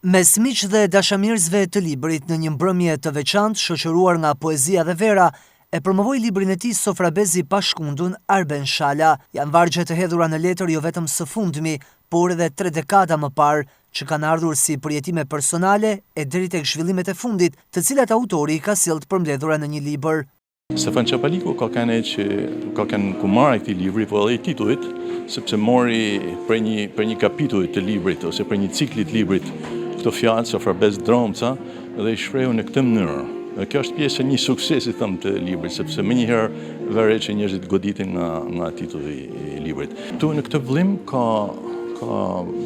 Mes miq dhe dashamirësve të librit në një mbrëmje të veçantë shoqëruar nga poezia dhe vera, e promovoi librin e tij Sofrabezi pa shkundun Arben Shala. Janë vargje të hedhura në letër jo vetëm së fundmi, por edhe 3 dekada më parë, që kanë ardhur si përjetime personale e deri tek zhvillimet e fundit, të cilat autori ka sjellë të përmbledhura në një libër. Stefan Çapaliku ka kanë kumar këtij libri, po edhe i titullit, sepse mori për një kapitulli të librit ose për një cikli të librit këto fjalë Sofrabez Dromca dhe i shprehu në këtë mënyrë. Dhe kjo është pjesë e një suksesi thëmë të librit, sepse menjëherë vëre që njerëzit goditin nga titulli i librit. Tu në këtë vëllim ka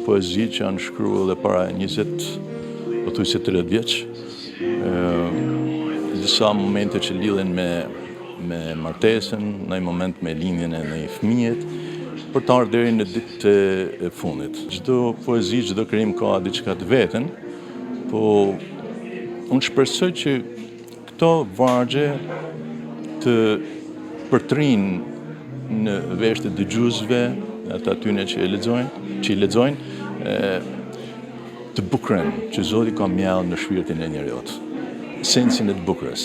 poezi që janë shkruar edhe para 20, pothuajse 30 vjeç. Disa momente që lidhen me martesën, në një moment me lindjen e një fëmijët, për të ardhur deri në ditët e fundit. Çdo poezi, çdo krijim ka diçka të veten, po unë shpresoj që këto vargje të përtrinë në vesh të dëgjuesve, ata tyne që i lexojnë, të bukuren që Zoti ka mjallë në shpirtin e njeriut, sensin e të bukurës.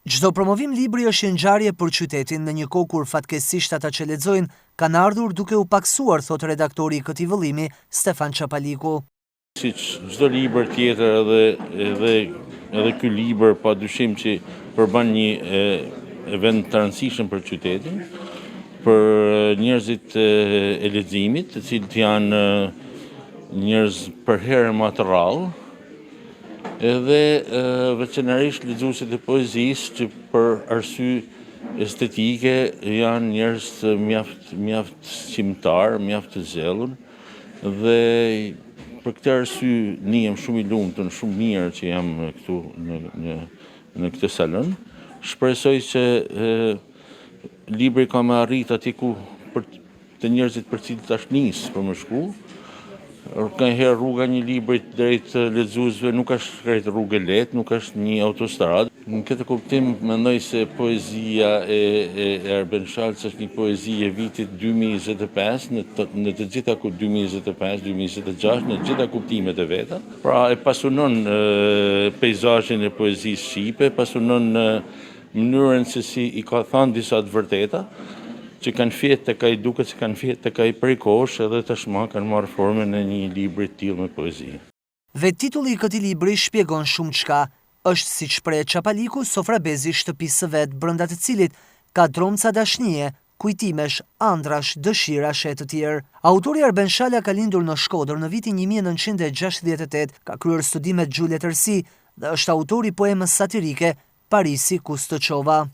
Çdo promovim libri është një ngjarje për qytetin në një kohë kur fatkeqësisht ata që lexojnë kanë ardhur duke u paksuar, thot redaktori i këtij vëllimi, Stefan Çapaliku. Siç çdo libër tjetër edhe ky libër padyshim që përban një event të rëndësishëm për qytetin, për njerëzit e leximit, të cilët janë njerëz për herë më të rrallë, edhe veçanërisht lexuesit e poezisë që për arsye estetike janë njerëz mjaft shqimtar, mjaft të zellur, dhe për këtë arsye nihem shumë i lumtur, shumë mirë që jam këtu në këtë salon. Shpresoj që libri ka më arrit atje ku të njerëzit për cilët tash nis për më shku. Ka herë rruga një librit drejt lexuesve nuk është krejt rrugë lehtë, nuk është një autostradë. Në këtë kuptim mendoj se poezia e Arben Shalës është një poezi e vitit 2025, në të gjitha 2025, 2026, në të gjitha kuptimet e veta. Pra e pasunon peizazhin e poezisë shqipe, pasunon mënyrën se si i ka thënë disa të vërteta, që kanë fjetë të kaj duket që kanë fjetë të kaj prej kosh edhe tashmë kanë marrë formën e një libri të tillë me poezi. Vetë titulli i këtij libri shpjegon shumë çka. Është siç shpreh Çapaliku, Sofrabezi shtëpisë së vet, brenda të cilit ka dromca dashnie, kujtimesh, ëndrash, dëshirash e të tjerë. Autori Arben Shala ka lindur në Shkodër në vitin 1968, ka kryer studime gjulletërsi dhe është autori poemës satirike Parisi ku s'të çova.